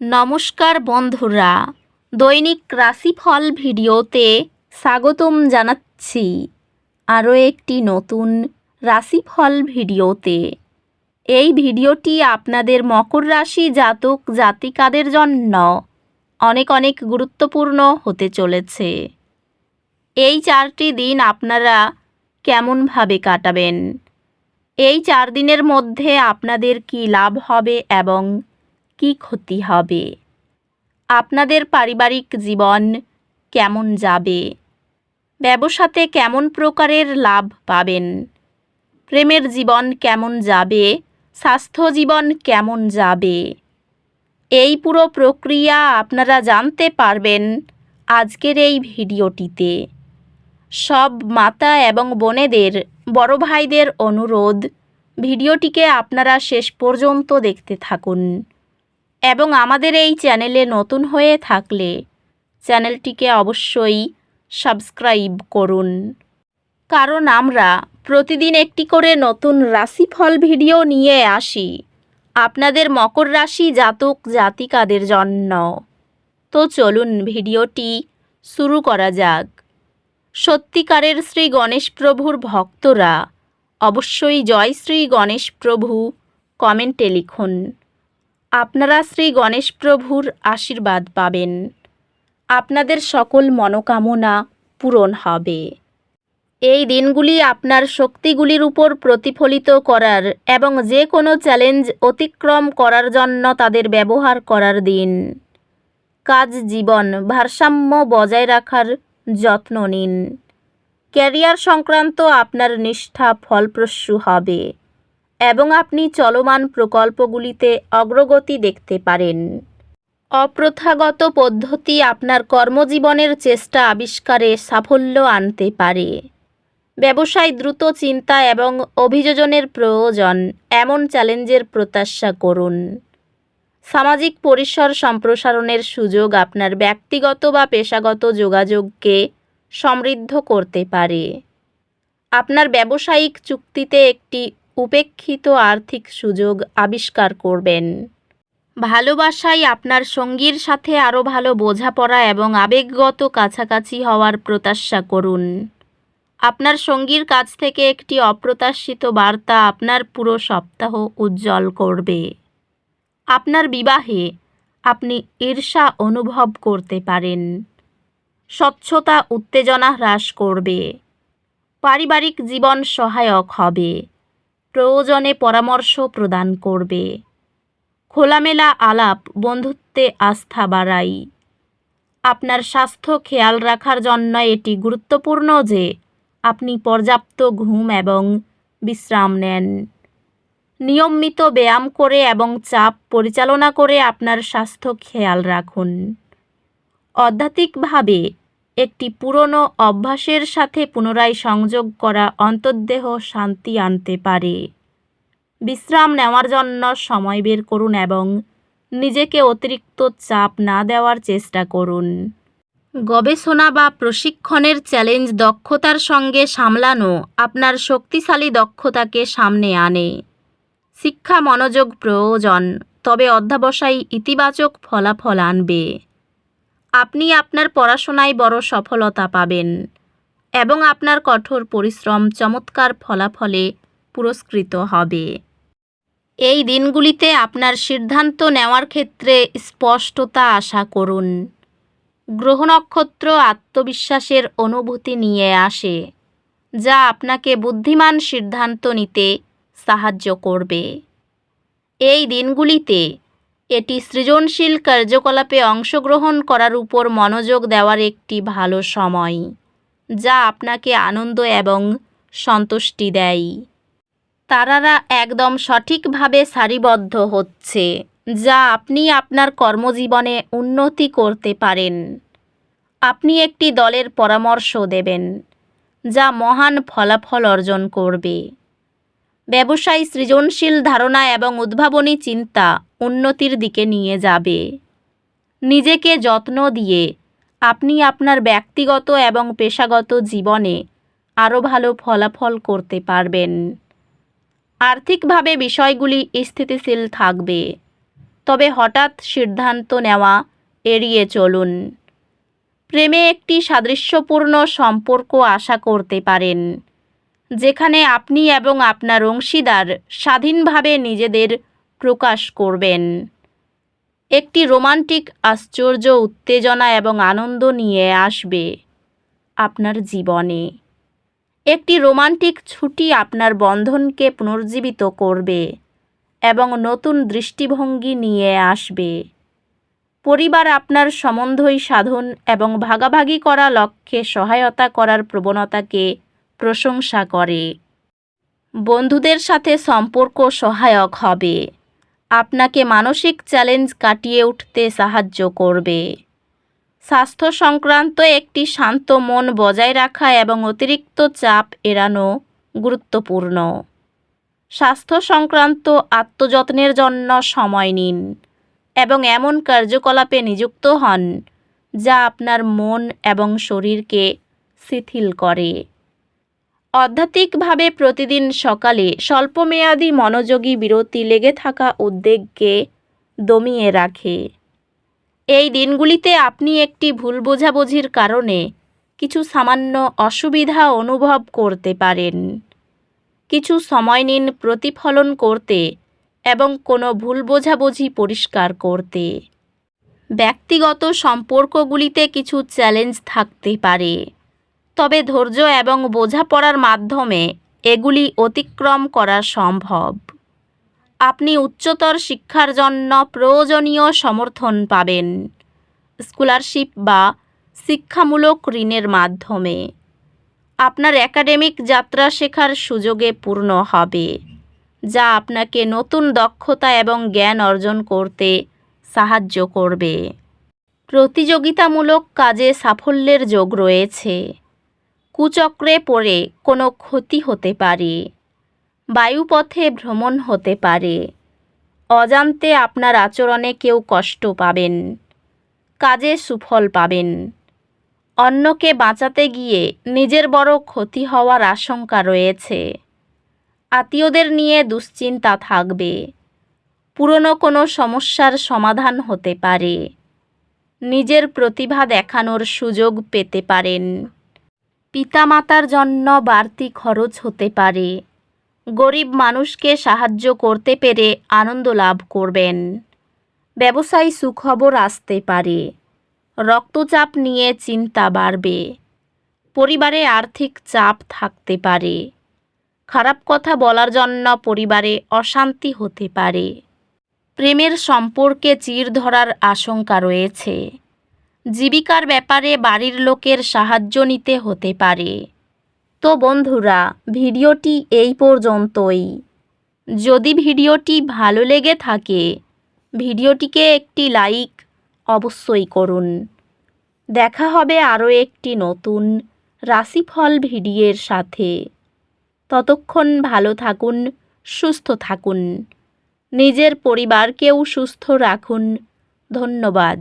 নমস্কার বন্ধুরা, দৈনিক রাশিফল ভিডিওতে স্বাগতম জানাচ্ছি আরও একটি নতুন রাশিফল ভিডিওতে। এই ভিডিওটি আপনাদের মকর রাশি জাতক জাতিকাদের জন্য অনেক অনেক গুরুত্বপূর্ণ হতে চলেছে। এই 4টি দিন আপনারা কেমনভাবে কাটাবেন, এই 4 দিনের মধ্যে আপনাদের কী লাভ হবে এবং কি ক্ষতি হবে, আপনাদের পারিবারিক জীবন কেমন যাবে, ব্যবসাতে কেমন প্রকারের লাভ পাবেন, প্রেমের জীবন কেমন যাবে, স্বাস্থ্য জীবন কেমন যাবে, এই পুরো প্রক্রিয়া আপনারা জানতে পারবেন আজকের এই ভিডিওটিতে। সব মাতা এবং বোনেদের, বড় ভাইদের অনুরোধ, ভিডিওটিকে আপনারা শেষ পর্যন্ত দেখতে থাকুন এবং আমাদের এই চ্যানেলে নতুন হয়ে থাকলে চ্যানেলটিকে অবশ্যই সাবস্ক্রাইব করুন, কারণ আমরা প্রতিদিন একটি করে নতুন রাশিফল ভিডিও নিয়ে আসি আপনাদের মকর রাশি জাতক জাতিকাদের জন্য। তো চলুন ভিডিওটি শুরু করা যাক। সত্যিকারের শ্রী গণেশ প্রভুর ভক্তরা অবশ্যই জয় শ্রী গণেশ প্রভু কমেন্টে লিখুন। আপনারা শ্রী গণেশ প্রভুর আশীর্বাদ পাবেন, আপনাদের সকল মনোকামনা পূরণ হবে। এই দিনগুলি আপনার শক্তিগুলির উপর প্রতিফলিত করার এবং যে কোনো চ্যালেঞ্জ অতিক্রম করার জন্য তাদের ব্যবহার করার দিন। কাজ জীবন ভারসাম্য বজায় রাখার যত্ন নিন। ক্যারিয়ার সংক্রান্ত আপনার নিষ্ঠা ফলপ্রসূ হবে এবং আপনি চলমান প্রকল্পগুলিতে অগ্রগতি দেখতে পারেন। অপ্রথাগত পদ্ধতি আপনার কর্মজীবনের চেষ্টা আবিষ্কারে সাফল্য আনতে পারে। ব্যবসায় দ্রুত চিন্তা এবং অভিযোজনের প্রয়োজন এমন চ্যালেঞ্জের প্রত্যাশা করুন। সামাজিক পরিসর সম্প্রসারণের সুযোগ আপনার ব্যক্তিগত বা পেশাগত যোগাযোগকে সমৃদ্ধ করতে পারে। আপনার ব্যবসায়িক চুক্তিতে একটি উপেক্ষিত আর্থিক সুযোগ আবিষ্কার করবেন। ভালোবাসায় আপনার সঙ্গীর সাথে আরও ভালো বোঝাপড়া এবং আবেগগত কাছাকাছি হওয়ার প্রত্যাশা করুন। আপনার সঙ্গীর কাছ থেকে একটি অপ্রত্যাশিত বার্তা আপনার পুরো সপ্তাহ উজ্জ্বল করবে। আপনার বিবাহে আপনি ঈর্ষা অনুভব করতে পারেন। স্বচ্ছতা উত্তেজনা হ্রাস করবে। পারিবারিক জীবন সহায়ক হবে। প্রয়োজনে পরামর্শ প্রদান করবে। খোলামেলা আলাপ বন্ধুত্বে আস্থা বাড়ায়। আপনার স্বাস্থ্য খেয়াল রাখার জন্য এটি গুরুত্বপূর্ণ যে আপনি পর্যাপ্ত ঘুম এবং বিশ্রাম নেন। নিয়মিত ব্যায়াম করে এবং চাপ পরিচালনা করে আপনার স্বাস্থ্য খেয়াল রাখুন। আধ্যাত্মিকভাবে একটি পুরনো অভ্যাসের সাথে পুনরায় সংযোগ করা অন্তর্দেহ শান্তি আনতে পারে। বিশ্রাম নেওয়ার জন্য সময় বের করুন এবং নিজেকে অতিরিক্ত চাপ না দেওয়ার চেষ্টা করুন। গবেষণা বা প্রশিক্ষণের চ্যালেঞ্জ দক্ষতার সঙ্গে সামলানো আপনার শক্তিশালী দক্ষতাকে সামনে আনে। শিক্ষা মনোযোগ প্রয়োজন, তবে অধ্যবসায় ইতিবাচক ফলাফল আনবে। আপনি আপনার পড়াশোনায় বড় সফলতা পাবেন এবং আপনার কঠোর পরিশ্রম চমৎকার ফলাফলে পুরস্কৃত হবে। এই দিনগুলিতে আপনার সিদ্ধান্ত নেওয়ার ক্ষেত্রে স্পষ্টতা আশা করুন। গ্রহ নক্ষত্র আত্মবিশ্বাসের অনুভূতি নিয়ে আসে, যা আপনাকে বুদ্ধিমান সিদ্ধান্ত নিতে সাহায্য করবে। এই দিনগুলিতে এটি সৃজনশীল কার্যকলাপে অংশগ্রহণ করার উপর মনোযোগ দেওয়ার একটি ভালো সময়, যা আপনাকে আনন্দ এবং সন্তুষ্টি দেয়। তারারা একদম সঠিকভাবে সারিবদ্ধ হচ্ছে, যা আপনি আপনার কর্মজীবনে উন্নতি করতে পারেন। আপনি একটি দলের পরামর্শ দেবেন, যা মহান ফলাফল অর্জন করবে। ব্যবসায় সৃজনশীল ধারণা এবং উদ্ভাবনী চিন্তা উন্নতির দিকে নিয়ে যাবে। নিজেকে যত্ন দিয়ে আপনি আপনার ব্যক্তিগত এবং পেশাগত জীবনে আরও ভালো ফলাফল করতে পারবেন। আর্থিকভাবে বিষয়গুলি স্থিতিশীল থাকবে, তবে হঠাৎ সিদ্ধান্ত নেওয়া এড়িয়ে চলুন। প্রেমে একটি সাদৃশ্যপূর্ণ সম্পর্ক আশা করতে পারেন, যেখানে আপনি এবং আপনার অংশীদার স্বাধীনভাবে নিজেদের প্রকাশ করবেন। একটি রোমান্টিক আশ্চর্য, উত্তেজনা এবং আনন্দ নিয়ে আসবে আপনার জীবনে। একটি রোমান্টিক ছুটি আপনার বন্ধনকে পুনর্জীবিত করবে এবং নতুন দৃষ্টিভঙ্গি নিয়ে আসবে। পরিবার আপনার সম্বন্ধই সাধন এবং ভাগাভাগি করা লক্ষ্যে সহায়তা করার প্রবণতাকে প্রশংসা করে। বন্ধুদের সাথে সম্পর্ক সহায়ক হবে, আপনাকে মানসিক চ্যালেঞ্জ কাটিয়ে উঠতে সাহায্য করবে। স্বাস্থ্য সংক্রান্ত একটি শান্ত মন বজায় রাখা এবং অতিরিক্ত চাপ এড়ানো গুরুত্বপূর্ণ। স্বাস্থ্য সংক্রান্ত আত্মযত্নের জন্য সময় নিন এবং এমন কার্যকলাপে নিযুক্ত হন যা আপনার মন এবং শরীরকে শিথিল করে। আধ্যাত্মিকভাবে প্রতিদিন সকালে স্বল্পমেয়াদী মনোযোগী বিরতি লেগে থাকা উদ্বেগকে দমিয়ে রাখে। এই দিনগুলিতে আপনি একটি ভুল বোঝাবুঝির কারণে কিছু সামান্য অসুবিধা অনুভব করতে পারেন। কিছু সময় নিন প্রতিফলন করতে এবং কোনো ভুল বোঝাবুঝি পরিষ্কার করতে। ব্যক্তিগত সম্পর্কগুলিতে কিছু চ্যালেঞ্জ থাকতে পারে, তবে ধৈর্য এবং বোঝাপড়ার মাধ্যমে এগুলি অতিক্রম করা সম্ভব। আপনি উচ্চতর শিক্ষার জন্য প্রয়োজনীয় সমর্থন পাবেন, স্কলারশিপ বা শিক্ষামূলক ঋণের মাধ্যমে। আপনার একাডেমিক যাত্রা শেখার সুযোগে পূর্ণ হবে, যা আপনাকে নতুন দক্ষতা এবং জ্ঞান অর্জন করতে সাহায্য করবে। প্রতিযোগিতামূলক কাজে সাফল্যের যোগ রয়েছে। কুচক্রে পড়ে কোনো ক্ষতি হতে পারে। বায়ুপথে ভ্রমণ হতে পারে। অজান্তে আপনার আচরণে কেউ কষ্ট পাবেন। কাজে সুফল পাবেন। অন্যকে বাঁচাতে গিয়ে নিজের বড় ক্ষতি হওয়ার আশঙ্কা রয়েছে। আত্মীয়দের নিয়ে দুশ্চিন্তা থাকবে। পুরনো কোনো সমস্যার সমাধান হতে পারে। নিজের প্রতিভা দেখানোর সুযোগ পেতে পারেন। পিতামাতার জন্য বাড়তি খরচ হতে পারে। গরিব মানুষকে সাহায্য করতে পেরে আনন্দ লাভ করবেন। ব্যবসায়ী সুখবর আসতে পারে। রক্তচাপ নিয়ে চিন্তা বাড়বে। পরিবারে আর্থিক চাপ থাকতে পারে। খারাপ কথা বলার জন্য পরিবারে অশান্তি হতে পারে। প্রেমের সম্পর্কে চির ধরার আশঙ্কা রয়েছে। জীবিকার ব্যাপারে বাড়ির লোকের সাহায্য নিতে হতে পারে। তো বন্ধুরা, ভিডিওটি এই পর্যন্তই। যদি ভিডিওটি ভালো লেগে থাকে, ভিডিওটিকে একটি লাইক অবশ্যই করুন। দেখা হবে আরও একটি নতুন রাশিফল ভিডিওর সাথে। ততক্ষণ ভালো থাকুন, সুস্থ থাকুন। নিজের পরিবারকেও সুস্থ রাখুন। ধন্যবাদ।